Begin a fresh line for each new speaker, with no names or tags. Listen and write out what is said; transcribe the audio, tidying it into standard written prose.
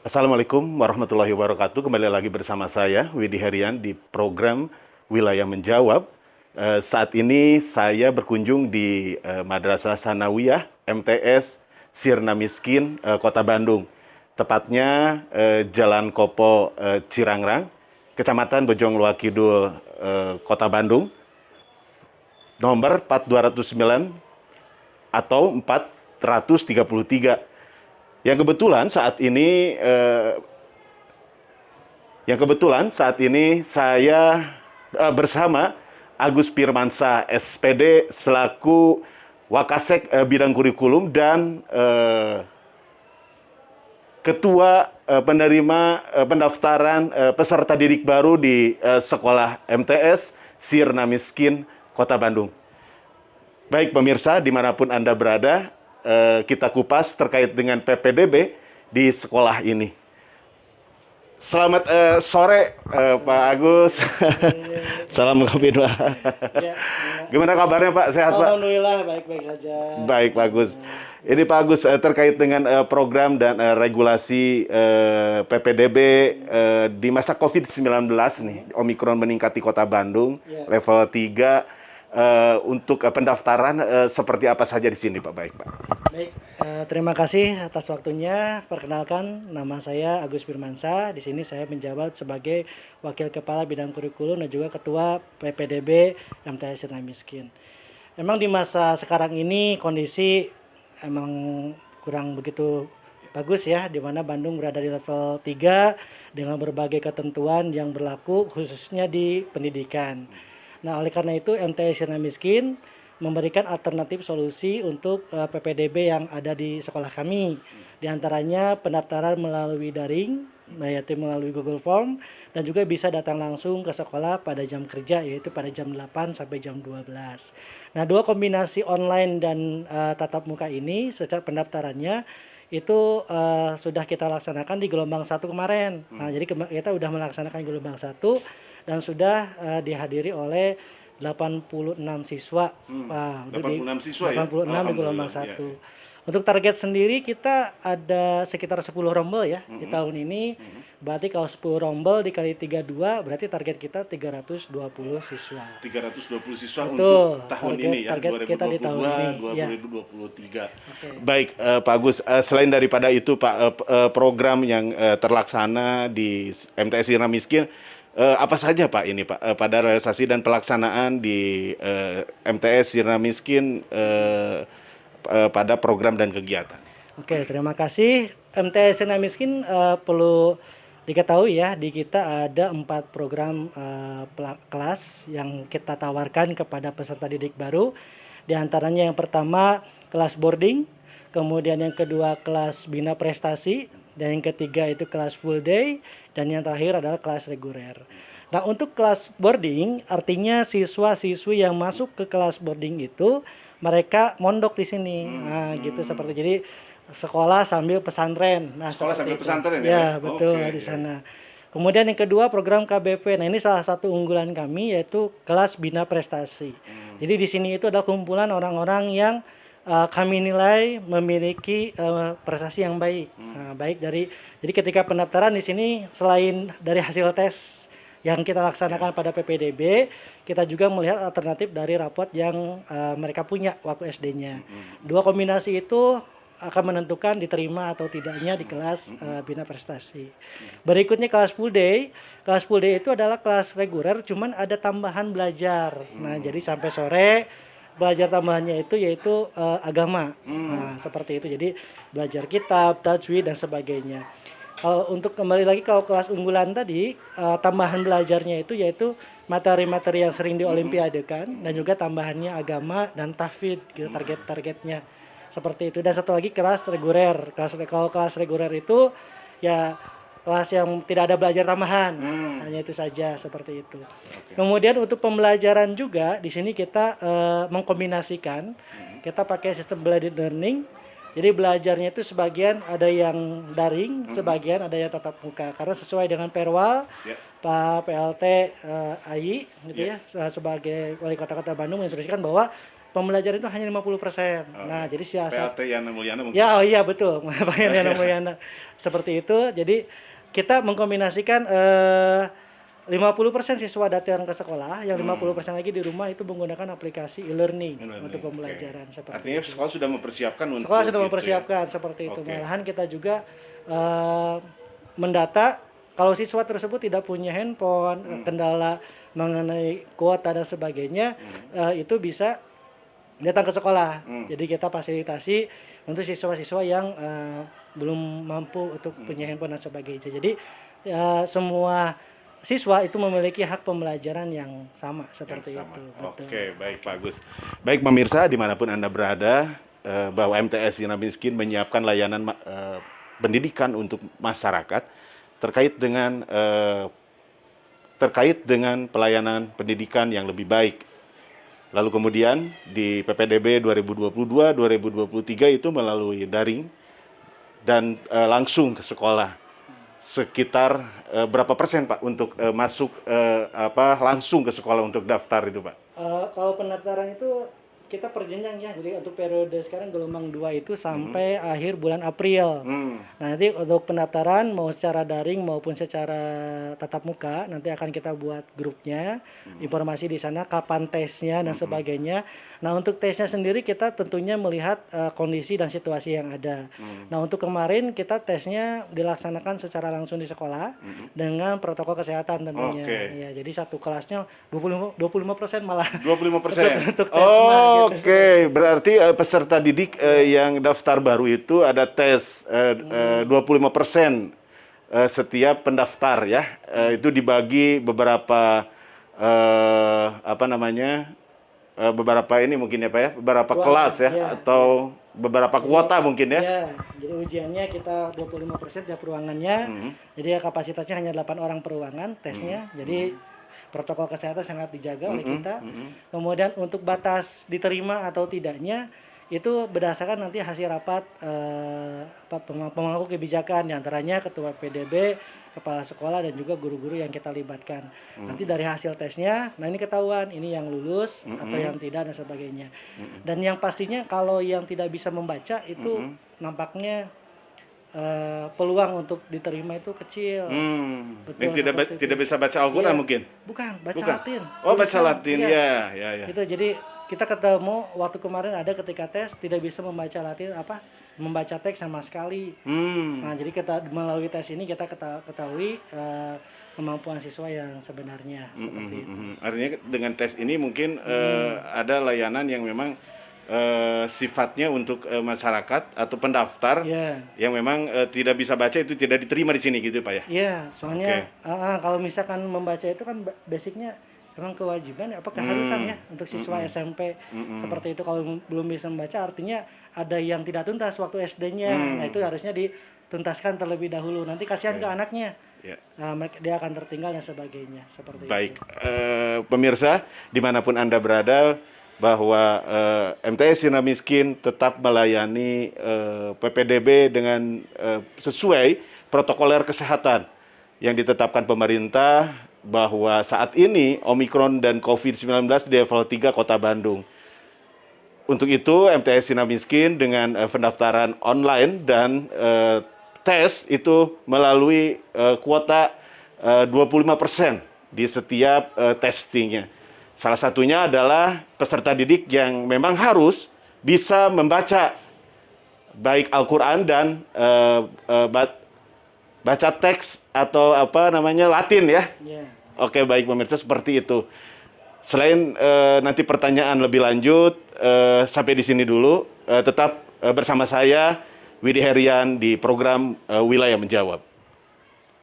Assalamualaikum warahmatullahi wabarakatuh. Kembali lagi bersama saya, Widi Herian, di program Wilayah Menjawab. Saat ini saya berkunjung di Madrasah Sanawiyah MTS Sirna Miskin, Kota Bandung. Tepatnya Jalan Kopo, Cirangrang, Kecamatan Bojong Loa Kidul, Kota Bandung. Nomor 4209 atau 433. Yang kebetulan saat ini saya bersama Agus Firmansyah SPD selaku Wakasek bidang kurikulum dan Ketua penerima pendaftaran peserta didik baru di sekolah MTS Sirna Miskin Kota Bandung. Baik pemirsa, dimanapun Anda berada, kita kupas terkait dengan PPDB di sekolah ini. Selamat sore Pak Agus. Salam kopi dua. Gimana kabarnya Pak? Sehat Pak?
Alhamdulillah baik-baik saja.
Baik Pak Agus. Ini Pak Agus terkait dengan program dan regulasi PPDB di masa COVID-19 nih. Omikron meningkat di Kota Bandung, level 3. Untuk pendaftaran seperti apa saja di sini Pak? Baik Pak.
Baik, terima kasih atas waktunya. Perkenalkan, nama saya Agus Firmansyah. Di sini saya menjabat sebagai Wakil Kepala Bidang Kurikulum dan juga Ketua PPDB MTS Sirna Miskin. Emang di masa sekarang ini kondisi emang kurang begitu bagus ya, di mana Bandung berada di level 3 dengan berbagai ketentuan yang berlaku khususnya di pendidikan. Nah, oleh karena itu MTS Sirna Miskin memberikan alternatif solusi untuk PPDB yang ada di sekolah kami. Di antaranya pendaftaran melalui daring, yaitu melalui Google Form, dan juga bisa datang langsung ke sekolah pada jam kerja, yaitu pada jam 8 sampai jam 12. Nah, dua kombinasi online dan tatap muka ini secara pendaftarannya itu sudah kita laksanakan di gelombang 1 kemarin. Nah, jadi kita sudah melaksanakan gelombang 1 dan sudah dihadiri oleh 86 siswa.
86 siswa
86
ya?
di gelombang 1. Ya. Untuk target sendiri kita ada sekitar 10 rombel ya di tahun ini. Berarti kalau 10 rombel dikali 32 berarti target kita 320 siswa.
320 siswa. Betul, untuk tahun
target,
ini ya,
target 2022, kita di tahun ini,
2023.
Okay.
Baik Pak Agus, selain daripada itu Pak, program yang terlaksana di MTS Sirna Miskin, apa saja Pak ini Pak pada realisasi dan pelaksanaan di MTS Sirna Miskin pada program dan kegiatan?
Oke, terima kasih. MTS Sirna Miskin perlu diketahui ya, di kita ada 4 program kelas yang kita tawarkan kepada peserta didik baru. Di antaranya yang pertama kelas boarding, kemudian yang kedua kelas bina prestasi, dan yang ketiga itu kelas full day, dan yang terakhir adalah kelas reguler. Nah, untuk kelas boarding artinya siswa-siswi yang masuk ke kelas boarding itu mereka mondok di sini. Nah, gitu seperti jadi sekolah sambil pesantren. Nah,
sekolah sambil pesantren
ya? Ya, betul di sana. Kemudian yang kedua program KBP. Nah, ini salah satu unggulan kami yaitu kelas bina prestasi. Jadi di sini itu adalah kumpulan orang-orang yang kami nilai memiliki prestasi yang baik. Nah, jadi ketika pendaftaran di sini selain dari hasil tes yang kita laksanakan pada PPDB, kita juga melihat alternatif dari rapot yang mereka punya waktu SD-nya. Dua kombinasi itu akan menentukan diterima atau tidaknya di kelas bina prestasi. Berikutnya kelas full day. Kelas full day itu adalah kelas reguler, cuman ada tambahan belajar. Nah, jadi sampai sore belajar tambahannya itu yaitu agama. Nah, seperti itu. Jadi belajar kitab, tajwid dan sebagainya. Untuk kembali lagi kalau kelas unggulan tadi, tambahan belajarnya itu yaitu materi-materi yang sering diolimpiadekan dan juga tambahannya agama dan tahfidz gitu target-targetnya. Seperti itu. Dan satu lagi kelas reguler. Kalau kelas reguler itu ya kelas yang tidak ada belajar tambahan. Hanya itu saja seperti itu. Kemudian untuk pembelajaran juga di sini kita mengkombinasikan. Kita pakai sistem blended learning. Jadi belajarnya itu sebagian ada yang daring, sebagian ada yang tatap muka. Karena sesuai dengan Perwal, Pak PLT AI gitu ya, sebagai Wali Kota Bandung menginstruksikan bahwa pembelajaran itu hanya 50%. Nah, jadi siasat
PLT Yana Mulyana mungkin.
ya, oh iya betul, Pak Yana Mulyana. Seperti itu. Jadi kita mengkombinasikan 50% siswa datang ke sekolah, yang 50% lagi di rumah itu menggunakan aplikasi e-learning untuk pembelajaran seperti
Artinya
itu.
sekolah sudah mempersiapkan untuk
Sekolah sudah
itu
mempersiapkan seperti itu.
Oke.
Malahan kita juga mendata kalau siswa tersebut tidak punya handphone, kendala mengenai kuota dan sebagainya, itu bisa datang ke sekolah. Jadi kita fasilitasi untuk siswa-siswa yang belum mampu untuk punya handphone dan sebagainya. Jadi semua siswa itu memiliki hak pembelajaran yang sama seperti
Yang sama.
itu. Betul.
Oke, baik, bagus. Baik pemirsa, dimanapun Anda berada, bahwa MTS Yana Miskin menyiapkan layanan pendidikan untuk masyarakat terkait dengan pelayanan pendidikan yang lebih baik. Lalu kemudian di PPDB 2022-2023 itu melalui daring dan langsung ke sekolah. Sekitar berapa persen Pak untuk masuk langsung ke sekolah untuk daftar itu Pak?
Kalau pendaftaran itu kita perjenjang ya, jadi untuk periode sekarang gelombang 2 itu sampai akhir bulan April. Nah, nanti untuk pendaftaran mau secara daring maupun secara tatap muka nanti akan kita buat grupnya, informasi di sana kapan tesnya dan sebagainya. Nah, untuk tesnya sendiri kita tentunya melihat kondisi dan situasi yang ada. Nah, untuk kemarin kita tesnya dilaksanakan secara langsung di sekolah dengan protokol kesehatan tentunya. Ya, jadi satu kelasnya 25% malah
25%.
untuk tesnya.
Oke, berarti peserta didik yang daftar baru itu ada tes 25% setiap pendaftar ya. Itu dibagi beberapa beberapa ini mungkin ya Pak ya, beberapa kelas ya, atau beberapa kuota mungkin ya.
Ya, jadi ujiannya kita 25% tiap ruangannya. Jadi kapasitasnya hanya 8 orang per ruangan tesnya. Jadi protokol kesehatan sangat dijaga oleh kita. Kemudian untuk batas diterima atau tidaknya itu berdasarkan nanti hasil rapat pemangku kebijakan, diantaranya ketua PDB, kepala sekolah dan juga guru-guru yang kita libatkan. Nanti dari hasil tesnya, nah ini ketahuan ini yang lulus atau yang tidak dan sebagainya. Dan yang pastinya kalau yang tidak bisa membaca itu nampaknya peluang untuk diterima itu kecil.
Betul, tidak bisa baca Al-Quran mungkin?
Bukan, baca Latin.
Oh, baca Latin, ya.
Itu jadi kita ketemu waktu kemarin ada ketika tes tidak bisa membaca Latin membaca teks sama sekali. Nah, jadi kita melalui tes ini kita ketahui kemampuan siswa yang sebenarnya seperti itu.
Artinya dengan tes ini mungkin ada layanan yang memang sifatnya untuk masyarakat atau pendaftar yang memang tidak bisa baca itu tidak diterima di sini gitu Pak ya?
Iya, soalnya kalau misalkan membaca itu kan basicnya memang kewajiban apa keharusan ya untuk siswa SMP seperti itu. Kalau belum bisa membaca artinya ada yang tidak tuntas waktu SD-nya. Nah, itu harusnya dituntaskan terlebih dahulu. Nanti kasihan ke anaknya. Dia akan tertinggal dan sebagainya seperti
Baik.
itu.
Pemirsa dimanapun Anda berada, bahwa MTS Yana Miskin tetap melayani PPDB dengan sesuai protokoler kesehatan yang ditetapkan pemerintah, bahwa saat ini Omikron dan COVID-19 di level 3 Kota Bandung. Untuk itu MTS Yana Miskin dengan pendaftaran online dan tes itu melalui kuota 25% di setiap testingnya. Salah satunya adalah peserta didik yang memang harus bisa membaca baik Al-Quran dan baca teks atau Latin ya. Oke, baik pemirsa, seperti itu. Selain nanti pertanyaan lebih lanjut, sampai di sini dulu. Tetap bersama saya Widi Herian di program Wilayah Menjawab.